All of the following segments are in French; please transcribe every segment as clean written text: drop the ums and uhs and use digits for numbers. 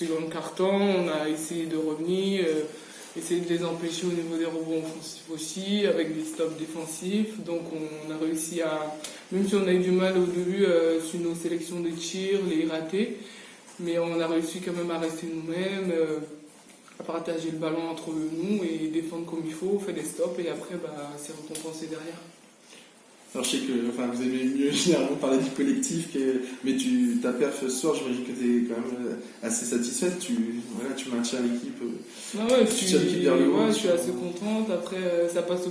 seconde quart-temps, on a essayé de revenir, essayer de les empêcher au niveau des rebonds offensifs aussi, avec des stops défensifs. Donc on a réussi à, même si on a eu du mal au début sur nos sélections de tirs, les rater, mais on a réussi quand même à rester nous-mêmes, à partager le ballon entre nous et défendre comme il faut, faire des stops et après c'est récompensé derrière. Alors je sais que vous aimez mieux généralement parler du collectif, mais ta perf ce soir, j'imagine que tu es quand même assez satisfaite, tu maintiens l'équipe, je suis assez contente. Après ça passe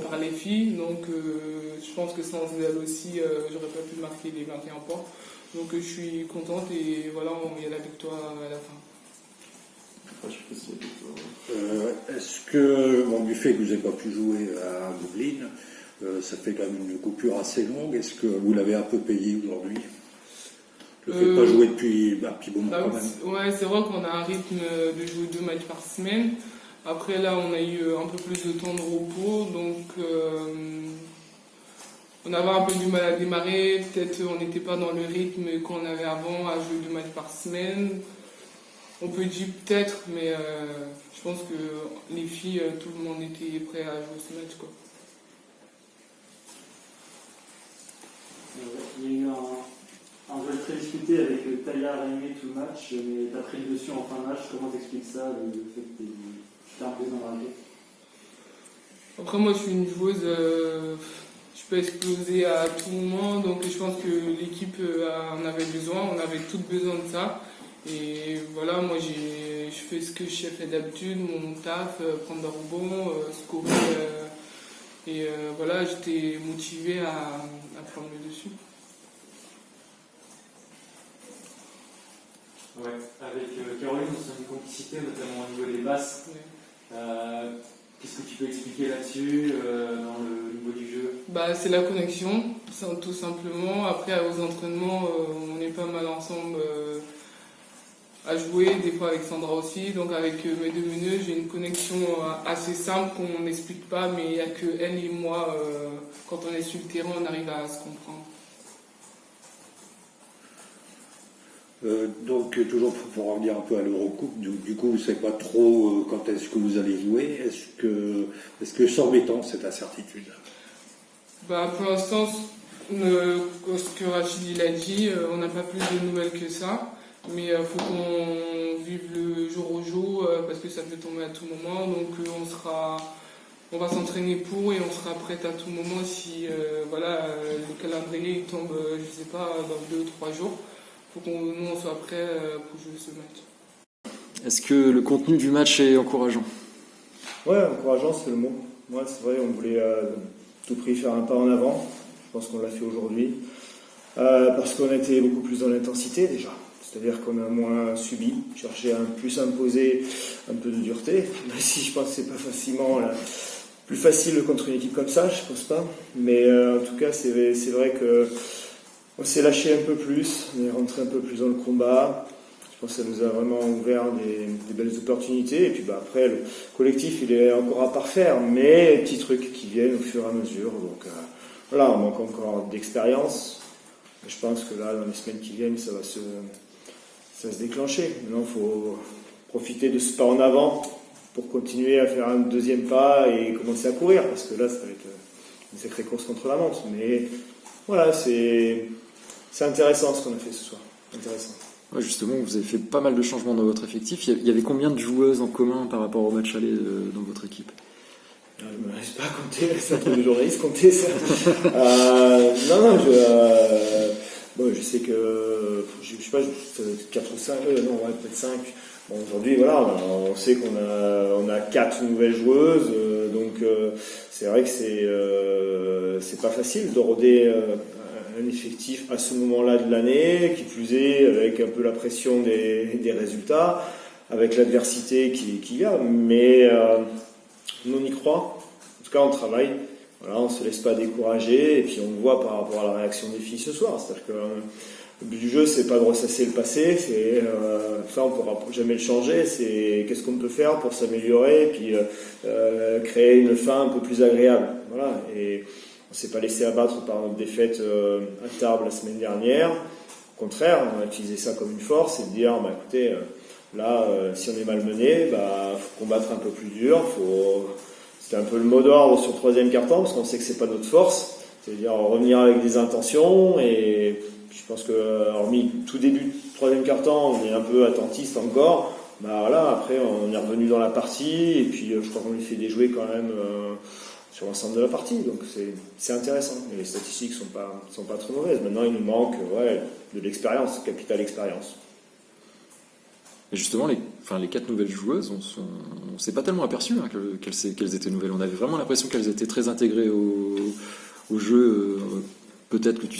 par les filles, donc je pense que sans elles aussi j'aurais pas pu marquer les 21 points. Donc je suis contente et voilà, il y a la victoire à la fin. Est-ce que, du fait que vous n'avez pas pu jouer à Dublin, ça fait quand même une coupure assez longue, est-ce que vous l'avez un peu payé aujourd'hui? Le fait de ne pas jouer depuis un petit moment quand même. Ouais, c'est vrai qu'on a un rythme de jouer 2 matchs par semaine. Après là, on a eu un peu plus de temps de repos, donc on avait un peu du mal à démarrer. Peut-être on n'était pas dans le rythme qu'on avait avant à jouer 2 matchs par semaine. On peut dire peut-être, mais je pense que les filles, tout le monde était prêt à jouer ce match, quoi. Il y a eu un jeu très discuté avec Talia Rémé tout le match, mais tu as pris le dessus en fin de match. Comment t'expliques ça, le fait que tu t'es un peu dans la vie? Après, moi, je suis une joueuse, je peux exploser à tout moment, donc je pense que l'équipe en avait besoin, on avait toutes besoin de ça. Et voilà, moi, je fais ce que je fais d'habitude, mon taf, prendre le rebond, scorer. Et voilà, j'étais motivée à prendre le dessus. Ouais, avec Caroline, on sent une complicité, notamment au niveau des basses. Ouais. Qu'est-ce que tu peux expliquer là-dessus, dans le niveau du jeu? C'est la connexion, tout simplement. Après, aux entraînements, on est pas mal ensemble à jouer, des fois avec Sandra aussi. Donc avec mes 2 meneuses, j'ai une connexion assez simple qu'on n'explique pas, mais il n'y a que elle et moi, quand on est sur le terrain, on arrive à se comprendre. Donc toujours pour revenir un peu à l'Eurocoupe, du coup vous ne savez pas trop quand est-ce que vous allez jouer, est-ce que c'est embêtant cette incertitude? Pour l'instant, ce que Rachid a dit, on n'a pas plus de nouvelles que ça, mais il faut qu'on vive le jour au jour parce que ça peut tomber à tout moment, donc on va s'entraîner pour et on sera prête à tout moment si le calendrier tombe, je sais pas, dans 2 ou 3 jours. Il faut qu'on soit prêts pour jouer ce match. Est-ce que le contenu du match est encourageant? Ouais, encourageant, c'est le mot. Moi, c'est vrai, on voulait à tout prix faire un pas en avant. Je pense qu'on l'a fait aujourd'hui. Parce qu'on a été beaucoup plus dans l'intensité déjà. C'est-à-dire qu'on a moins subi, cherché à plus imposer un peu de dureté. Même si je pense que c'est pas facilement plus facile contre une équipe comme ça, je pense pas. Mais en tout cas, c'est vrai que on s'est lâché un peu plus, on est rentré un peu plus dans le combat. Je pense que ça nous a vraiment ouvert des belles opportunités. Et puis après, le collectif, il est encore à parfaire, mais des petits trucs qui viennent au fur et à mesure. Donc voilà, on manque encore d'expérience. Je pense que là, dans les semaines qui viennent, ça va se déclencher. Maintenant, il faut profiter de ce pas en avant pour continuer à faire un deuxième pas et commencer à courir. Parce que là, ça va être une sacrée course contre la montre. Mais voilà, c'est intéressant ce qu'on a fait ce soir. Intéressant. Ouais, justement, vous avez fait pas mal de changements dans votre effectif. Il y avait combien de joueuses en commun par rapport au match aller dans votre équipe? Je ne me laisse pas compter, c'est un truc de journaliste compter ça. Je sais que, je sais pas, 4 ou 5, peut-être 5. Bon, aujourd'hui, voilà, on sait qu'on a 4 nouvelles joueuses, donc c'est vrai que c'est pas facile de roder un effectif à ce moment-là de l'année, qui plus est avec un peu la pression des résultats, avec l'adversité qu'il y a, mais on y croit. En tout cas, on travaille. Voilà, on ne se laisse pas décourager, et puis on le voit par rapport à la réaction des filles ce soir. C'est-à-dire que le but du jeu, c'est pas de ressasser le passé, ça on ne pourra jamais le changer, c'est qu'est-ce qu'on peut faire pour s'améliorer, et puis créer une fin un peu plus agréable. Voilà, et on ne s'est pas laissé abattre par notre défaite à Tarbes la semaine dernière. Au contraire, on a utilisé ça comme une force et de dire, bah, écoutez, là, si on est malmené, bah, faut combattre un peu plus dur. C'était un peu le mot d'ordre sur le troisième quart-temps, parce qu'on sait que c'est pas notre force. C'est-à-dire revenir avec des intentions. Et je pense que, hormis tout début de troisième quart-temps, on est un peu attentiste encore. Bah voilà, après, on est revenu dans la partie. Et puis, je crois qu'on lui fait déjouer quand même sur l'ensemble de la partie. Donc, c'est intéressant. Et les statistiques sont pas très mauvaises. Maintenant, il nous manque de l'expérience, capital expérience. Et justement, les 4 nouvelles joueuses, on s'est pas tellement aperçu qu'elles étaient nouvelles. On avait vraiment l'impression qu'elles étaient très intégrées au jeu, peut-être que tu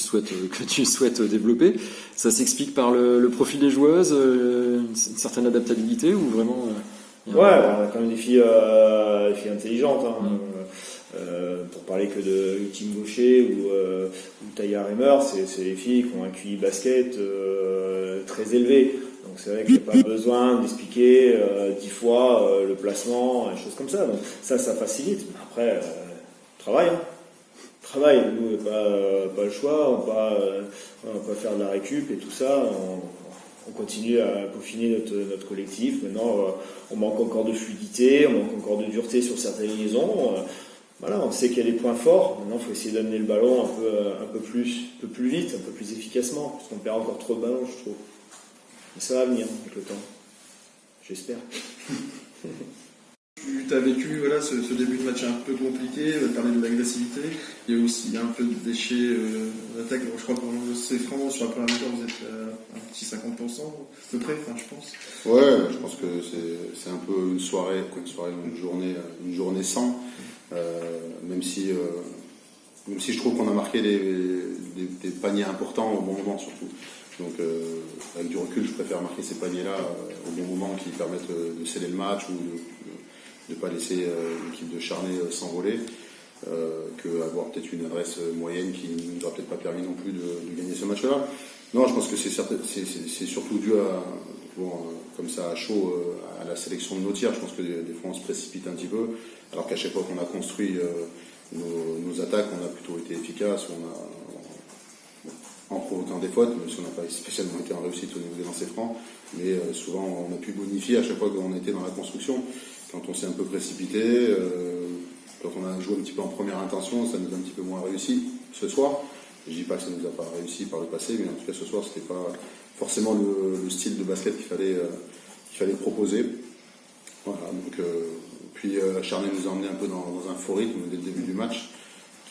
souhaites développer. Ça s'explique par le profil des joueuses, une certaine adaptabilité, ou vraiment on a quand même des filles intelligentes. Pour parler que de Kim Gaucher ou Taya Reimer, c'est des filles qui ont un QI basket très élevé. Donc c'est vrai qu'il n'y a pas besoin d'expliquer 10 fois le placement, des choses comme ça. Donc ça facilite. Après, travail. Nous, pas le choix, on va pas faire de la récup et tout ça. On continue à peaufiner notre collectif. Maintenant, on manque encore de fluidité, on manque encore de dureté sur certaines liaisons. Voilà, on sait qu'il y a des points forts. Maintenant, il faut essayer d'amener le ballon un peu plus vite, un peu plus efficacement, parce qu'on perd encore trop de ballons, je trouve. Mais ça va venir avec le temps. J'espère. Tu as vécu ce début de match un peu compliqué, on va parler de l'agressivité. Il y a aussi un peu de déchets d'attaque. Je crois que pour c'est franc, sur la première mi-temps, vous êtes à un petit 50%, à peu près, je pense. Ouais, je pense que c'est un peu une journée sans. Même si je trouve qu'on a marqué des paniers importants au bon moment surtout. Donc avec du recul, je préfère marquer ces paniers-là au bon moment qui permettent de sceller le match ou de ne pas laisser l'équipe de Charnay s'envoler, qu'avoir peut-être une adresse moyenne qui ne nous aura peut-être pas permis non plus de gagner ce match-là. Non, je pense que c'est surtout dû comme ça à chaud à la sélection de nos tirs. Je pense que des fois on se précipite un petit peu, alors qu'à chaque fois qu'on a construit nos attaques, on a plutôt été efficace, en provoquant des fautes, même si on n'a pas spécialement été en réussite au niveau des lancers francs, mais souvent on a pu bonifier à chaque fois qu'on était dans la construction. Quand on s'est un peu précipité, quand on a joué un petit peu en première intention, ça nous a un petit peu moins réussi ce soir. Je dis pas que ça nous a pas réussi par le passé, mais en tout cas ce soir c'était pas forcément le style de basket qu'il fallait proposer. Voilà, donc puis Charnay nous a emmené un peu dans un faux rythme dès le début du match,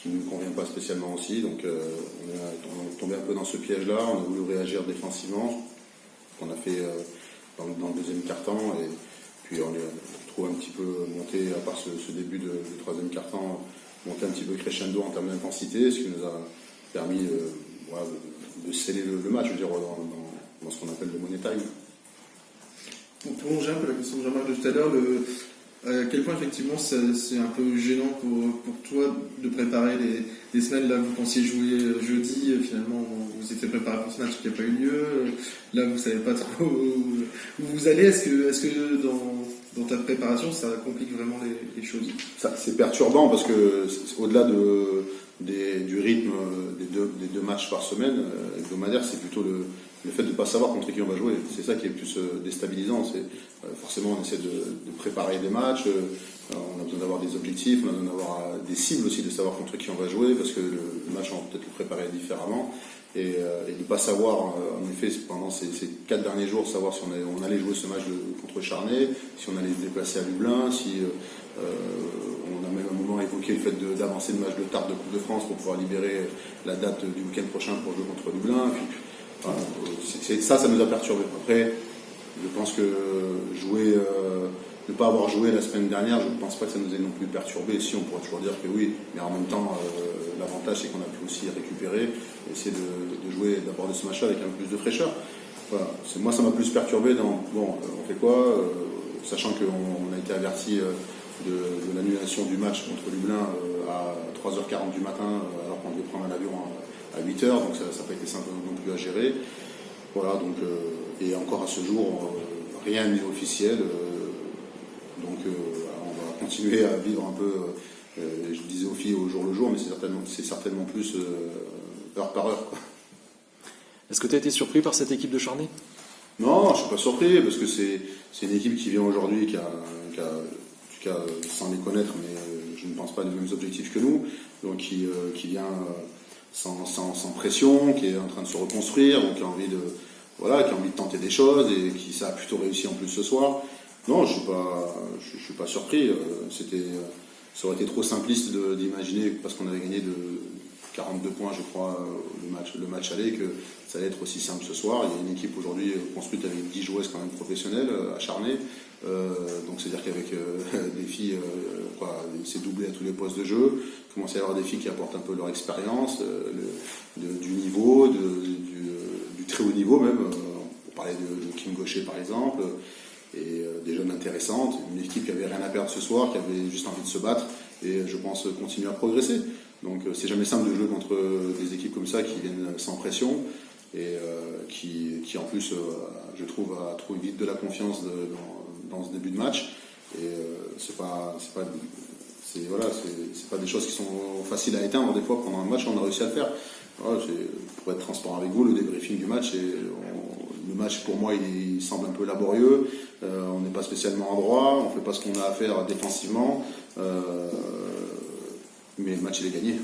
qui ne nous convient pas spécialement aussi. Donc on est tombé un peu dans ce piège-là, on a voulu réagir défensivement, qu'on a fait dans le deuxième quart-temps, et puis on est trouvé un petit peu monté, à part ce début de troisième quart-temps, monté un petit peu crescendo en termes d'intensité, ce qui nous a permis de sceller le match, je veux dire, dans ce qu'on appelle le money time. Pour prolonger un peu la question de Jean-Marc de tout à l'heure, à quel point effectivement c'est un peu gênant pour toi de préparer les semaines. Là, vous pensiez jouer jeudi, finalement vous étiez préparé pour ce match qui n'a pas eu lieu. Là, vous ne savez pas trop où vous allez. Est-ce que dans ta préparation, ça complique vraiment les choses? C'est perturbant parce que au-delà du rythme des deux matchs par semaine hebdomadaire, c'est plutôt le fait de ne pas savoir contre qui on va jouer. C'est ça qui est le plus déstabilisant. Forcément, on essaie de préparer des matchs, on a besoin d'avoir des objectifs, on a besoin d'avoir des cibles aussi, de savoir contre qui on va jouer, parce que le match, on va peut-être le préparer différemment. Et de ne pas savoir, en effet, pendant ces 4 derniers jours, savoir si on allait jouer ce match contre Charnay, si on allait se déplacer à Lublin, si on a même à un moment évoqué le fait d'avancer le match de Tarbes de Coupe de France pour pouvoir libérer la date du week-end prochain pour jouer contre Lublin. Puis, ça nous a perturbé. Après, je pense que ne pas avoir joué la semaine dernière, je ne pense pas que ça nous ait non plus perturbé. Si, on pourrait toujours dire que oui, mais en même temps, l'avantage c'est qu'on a pu aussi récupérer, essayer de jouer, d'aborder ce match-là avec un peu plus de fraîcheur. Voilà. Moi, ça m'a plus perturbé on fait quoi, sachant qu'on a été averti de l'annulation du match contre Lublin à 3h40 du matin, alors qu'on devait prendre un avion à 8h, donc ça n'a pas été simple non plus à gérer. Voilà, donc, et encore à ce jour, rien n'est officiel. Donc on va continuer à vivre un peu, je disais aux filles au jour le jour, mais c'est certainement plus heure par heure, quoi. Est-ce que tu as été surpris par cette équipe de Charnay? Non, je suis pas surpris parce que c'est une équipe qui vient aujourd'hui qui a, en tout cas sans les connaître, mais je ne pense pas les mêmes objectifs que nous, donc qui vient sans pression, qui est en train de se reconstruire, donc qui a envie de tenter des choses et qui ça a plutôt réussi en plus ce soir. Non, je suis pas surpris. Ça aurait été trop simpliste d'imaginer parce qu'on avait gagné de 42 points, je crois, le match aller, que ça allait être aussi simple ce soir. Il y a une équipe aujourd'hui construite avec 10 joueuses quand même professionnelles, acharnées. Donc c'est-à-dire qu'avec des filles, c'est doublé à tous les postes de jeu. Il commence à y avoir des filles qui apportent un peu leur expérience, du niveau, du très haut niveau même. On parlait de Kim Gaucher par exemple, et des jeunes intéressantes. Une équipe qui avait rien à perdre ce soir, qui avait juste envie de se battre et je pense continuer à progresser. Donc c'est jamais simple de jouer contre des équipes comme ça qui viennent sans pression et qui en plus, je trouve, a trouvé vite de la confiance dans ce début de match. Et c'est pas des choses qui sont faciles à éteindre des fois pendant un match. On a réussi à le faire. Voilà, pour être transparent avec vous, le débriefing du match, le match pour moi il semble un peu laborieux. On n'est pas spécialement endroit, on fait pas ce qu'on a à faire défensivement. Mais le match il est gagné.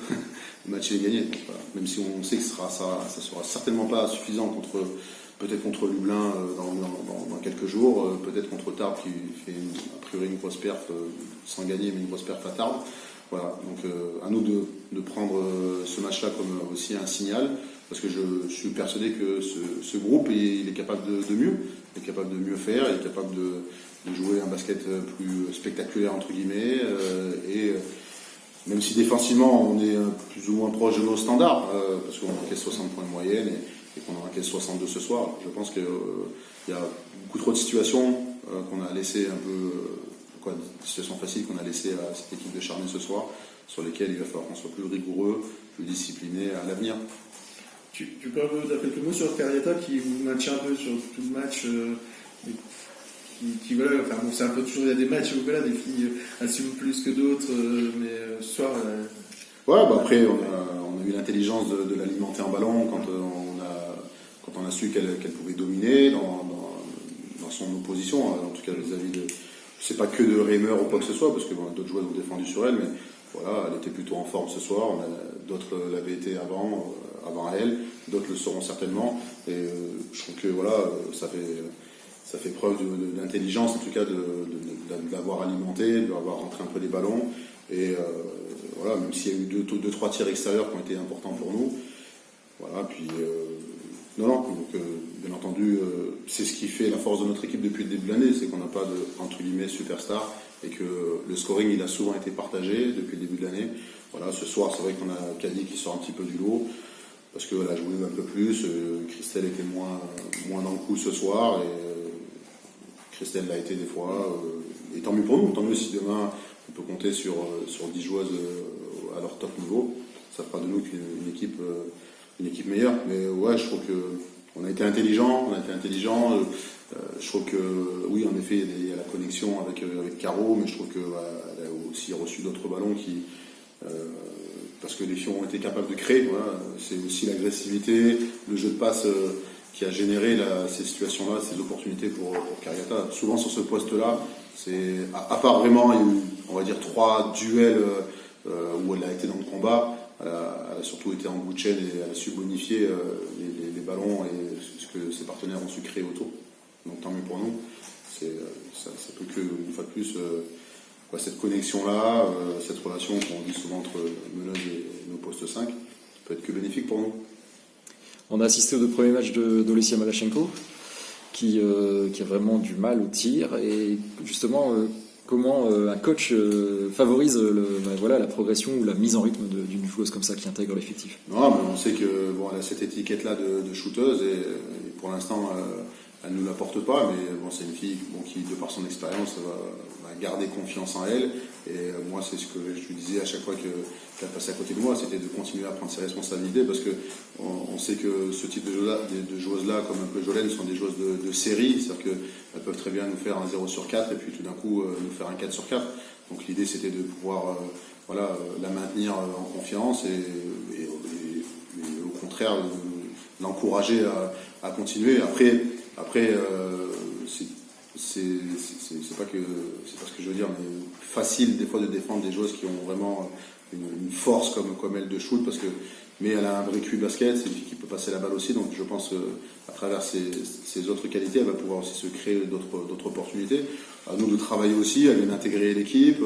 Le match il est gagné. Donc, même si on sait que ça sera certainement pas suffisant peut-être contre Lublin dans quelques jours, peut-être contre Tarbes qui fait a priori une grosse perf sans gagner, mais une grosse perf à Tarbes. Voilà. Donc à nous de prendre ce match-là comme aussi un signal, parce que je suis persuadé que ce groupe il est capable de mieux, il est capable de mieux faire, il est capable de jouer un basket plus spectaculaire entre guillemets et même si défensivement on est plus ou moins proche de nos standards, parce qu'on encaisse 60 points de moyenne et qu'on en encaisse 62 ce soir, je pense qu'il y a beaucoup trop de situations qu'on a laissé un peu, des situations faciles qu'on a laissées à cette équipe de Charnay ce soir, sur lesquelles il va falloir qu'on soit plus rigoureux, plus discipliné à l'avenir. Tu peux dire quelques mots sur Cariata qui vous maintient un peu sur tout le match voilà, enfin bon, c'est un peu toujours, il y a des matchs où voilà, des filles assument plus que d'autres, mais ce soir. Après, on a eu l'intelligence de l'alimenter en ballon quand on a su qu'elle pouvait dominer dans son opposition, en tout cas vis-à-vis de. C'est pas que de Reimer ou quoi que ce soit, parce que d'autres joueurs ont défendu sur elle, mais voilà, elle était plutôt en forme ce soir. D'autres l'avaient été avant elle, d'autres le seront certainement. Et je trouve que voilà, ça fait preuve d'intelligence, en tout cas, de l'avoir alimenté, de l'avoir rentré un peu les ballons. Et voilà, même s'il y a eu deux, trois tirs extérieurs qui ont été importants pour nous. Voilà, puis donc, bien entendu, c'est ce qui fait la force de notre équipe depuis le début de l'année, c'est qu'on n'a pas de, entre guillemets, superstar, et que le scoring, il a souvent été partagé depuis le début de l'année. Voilà, ce soir, c'est vrai qu'on a Cady qui sort un petit peu du lot, parce qu'elle a joué un peu plus, Christelle était moins dans le coup ce soir, et Christelle l'a été des fois, et tant mieux pour nous, tant mieux si demain on peut compter sur 10 joueuses à leur top niveau, ça fera de nous une équipe meilleure. Mais ouais, je trouve qu'on a été intelligent, je trouve que oui, en effet, il y a la connexion avec Caro, mais je trouve qu'elle a aussi reçu d'autres ballons parce que les filles ont été capables de créer. Voilà. C'est aussi l'agressivité, le jeu de passe qui a généré ces situations-là, ces opportunités pour Cariata. Souvent sur ce poste-là, à part vraiment, il y a eu, on va dire, 3 duels où elle a été dans le combat. Elle a surtout été en bout de chaîne et elle a su bonifier les ballons et ce que ses partenaires ont su créer autour. Donc tant mieux pour nous. Ça peut que, une fois de plus, cette connexion-là, cette relation qu'on dit souvent entre Meneuse et nos postes 5, peut être que bénéfique pour nous. On a assisté aux 2 premiers matchs d'Olesya Malachenko, qui a vraiment du mal au tir. Et justement, comment un coach favorise la progression ou la mise en rythme d'une joueuse comme ça qui intègre l'effectif? Non, mais on sait que elle a cette étiquette-là de shooteuse et pour l'instant elle ne nous l'apporte pas, mais c'est une fille qui, de par son expérience, va garder confiance en elle. Et moi, c'est ce que je lui disais à chaque fois qu'elle passait à côté de moi, c'était de continuer à prendre ses responsabilités, parce que on sait que ce type de joueuses-là, comme un peu Jolène, sont des joueuses de série, c'est-à-dire qu'elles peuvent très bien nous faire un 0 sur 4 et puis tout d'un coup nous faire un 4 sur 4. Donc l'idée, c'était de pouvoir la maintenir en confiance et au contraire l'encourager à continuer. Après, c'est pas ce que je veux dire, mais facile des fois de défendre des joueuses qui ont vraiment une force comme elle de shoot, mais elle a un vrai QI basket, c'est une fille qui peut passer la balle aussi, donc je pense à travers ses autres qualités, elle va pouvoir aussi se créer d'autres opportunités. À nous de travailler aussi, à bien intégrer l'équipe.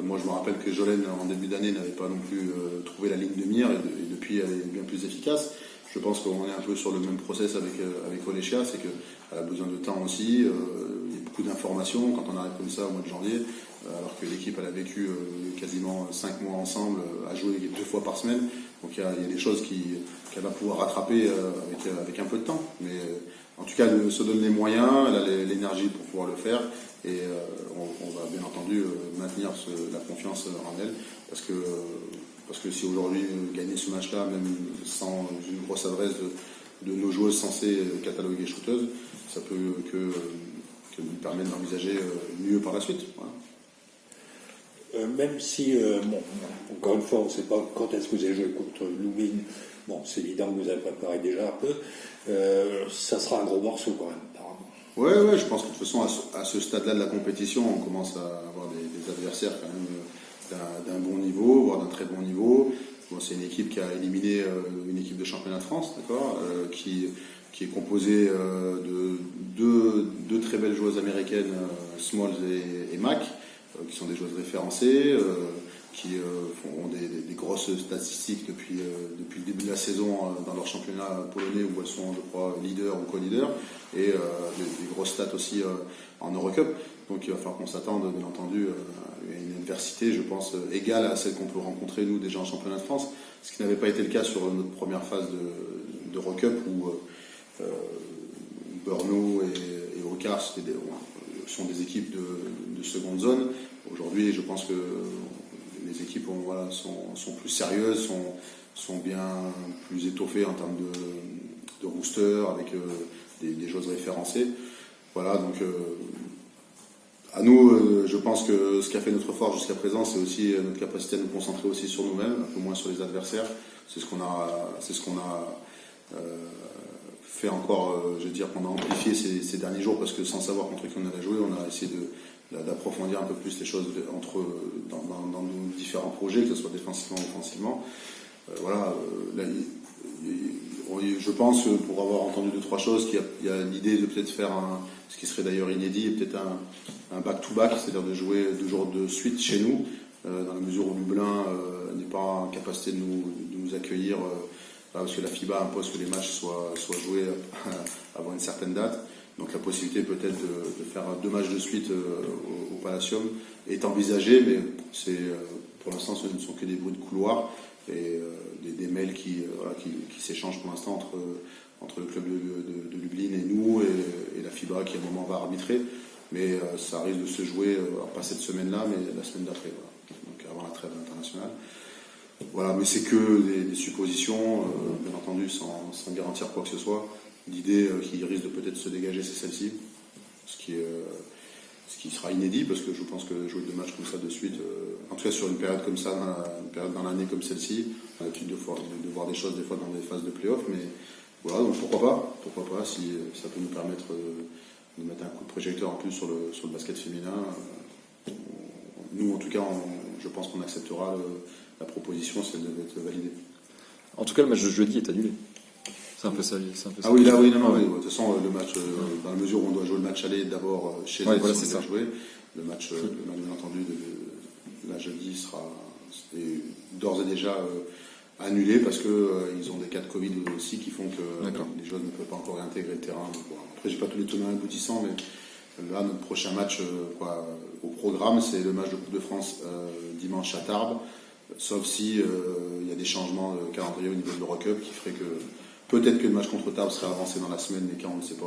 Moi je me rappelle que Jolène en début d'année n'avait pas non plus trouvé la ligne de mire et depuis elle est bien plus efficace. Je pense qu'on est un peu sur le même process avec Olechia, c'est qu'elle a besoin de temps aussi, il y a beaucoup d'informations quand on arrive comme ça au mois de janvier, alors que l'équipe elle a vécu quasiment 5 mois ensemble, à jouer 2 fois par semaine, donc il y a des choses qu'elle va pouvoir rattraper avec un peu de temps, mais en tout cas elle se donne les moyens, elle a l'énergie pour pouvoir le faire, et on va bien entendu maintenir la confiance en elle, parce que si aujourd'hui gagner ce match-là, même sans une grosse adresse de nos joueuses censées cataloguer shooteuses, ça peut que nous permettre d'envisager mieux par la suite. Voilà. Même si, encore une fois, on ne sait pas quand est-ce que vous allez jouer contre Lublin, c'est évident que vous avez préparé déjà un peu, ça sera un gros morceau quand même, apparemment. Ouais, je pense que de toute façon, à ce stade-là de la compétition, on commence à avoir des adversaires quand même d'un bon niveau, voire d'un très bon niveau. Bon, c'est une équipe qui a éliminé une équipe de championnat de France, d'accord, qui est composée de deux très belles joueuses américaines, Smalls et Mack, qui sont des joueuses référencées, qui ont des grosses statistiques depuis le début de la saison dans leur championnat polonais où elles sont, je crois, leaders ou co-leaders, et des grosses stats aussi en Eurocup. Donc il va falloir qu'on s'attende, bien entendu, à une adversité, je pense, égale à celle qu'on peut rencontrer, nous, déjà en championnat de France, ce qui n'avait pas été le cas sur notre première phase de Eurocup, où Brno et Ocar sont des équipes de seconde zone. Aujourd'hui, je pense que les équipes sont plus sérieuses, sont bien plus étoffées en termes de rooster, avec des joueuses référencées. Voilà, donc à nous, je pense que ce qui a fait notre force jusqu'à présent, c'est aussi notre capacité à nous concentrer aussi sur nous-mêmes, un peu moins sur les adversaires. C'est ce qu'on a fait encore, je veux dire, qu'on a amplifié ces derniers jours, parce que sans savoir contre qui on allait jouer, on a essayé d'approfondir un peu plus les choses dans nos différents projets, que ce soit défensivement ou offensivement. Je pense, pour avoir entendu 2-3 choses, qu'il y a l'idée de peut-être faire ce qui serait d'ailleurs inédit, peut-être un back-to-back, c'est-à-dire de jouer 2 jours de suite chez nous, dans la mesure où Lublin n'est pas en capacité de nous accueillir, parce que la FIBA impose que les matchs soient joués avant une certaine date. Donc la possibilité peut-être de faire 2 matchs de suite au Palacium est envisagée, mais pour l'instant ce ne sont que des bruits de couloir et des mails qui s'échangent pour l'instant entre le club de Lublin et nous et la FIBA qui à un moment va arbitrer. Mais ça risque de se jouer, pas cette semaine-là, mais la semaine d'après, voilà. Donc avant la trêve internationale. Voilà, mais c'est que des suppositions, bien entendu, sans garantir quoi que ce soit. L'idée qui risque de peut-être se dégager, c'est celle-ci, ce qui sera inédit, parce que je pense que jouer 2 matchs comme ça de suite, en tout cas sur une période comme ça, une période dans l'année comme celle-ci, on a l'habitude de voir des choses des fois dans des phases de play-off, mais voilà, donc pourquoi pas, si ça peut nous permettre de mettre un coup de projecteur en plus sur le basket féminin. Nous, en tout cas, je pense qu'on acceptera la proposition si elle devait être validée. En tout cas, le match de jeudi est annulé. C'est un peu ça. Ah oui, là, oui, non. De toute façon, le match, dans la mesure où on doit jouer le match aller d'abord chez nous, voilà, si c'est on ça. jouer, le match, bien entendu, la jeudi est d'ores et déjà annulé parce qu'ils ont des cas de Covid aussi qui font que les joueurs ne peuvent pas encore réintégrer le terrain. Donc, voilà. Après, j'ai pas tous les tenants aboutissants, mais là, notre prochain match au programme, c'est le match de Coupe de France dimanche à Tarbes, sauf si il y a des changements de calendrier au niveau de l'Eurocup qui ferait que peut-être que le match contre Tarbes serait avancé dans la semaine, mais quand on ne sait pas.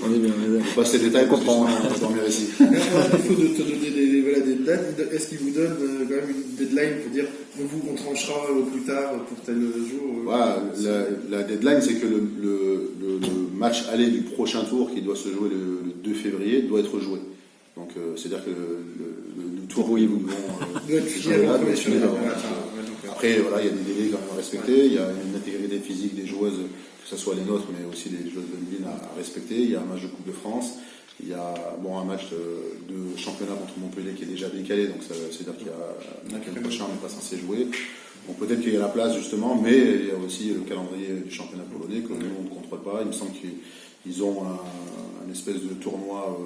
On est bien. Je vais passer les détails, on va dormir ici. À défaut de te donner des dates, est-ce qu'ils vous donnent quand même une deadline pour dire on tranchera au plus tard pour tel jour Voilà, la deadline, c'est que le match aller du prochain tour, qui doit se jouer le 2 février, doit être joué. Donc, c'est-à-dire que le tour où ils vont doit être fini avant. Après, voilà, il y a des délais quand même à respecter, il y a une intégrité physique des joueuses, que ce soit les nôtres, mais aussi les joueuses de Yvelines à respecter. Il y a un match de Coupe de France, il y a un match de championnat contre Montpellier qui est déjà décalé, donc c'est-à-dire qu'il y a le prochain, on n'est pas censé jouer. Bon, peut-être qu'il y a la place justement, mais il y a aussi le calendrier du championnat polonais que nous on ne contrôle pas. Il me semble qu'ils ont un espèce de tournoi,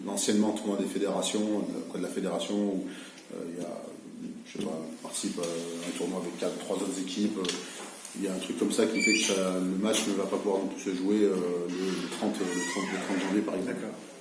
l'anciennement tournoi des fédérations, de la fédération où il y a, je sais pas, participe à un tournoi avec 3 autres équipes. Il y a un truc comme ça qui fait que le match ne va pas pouvoir non plus se jouer le 30 janvier par exemple. D'accord.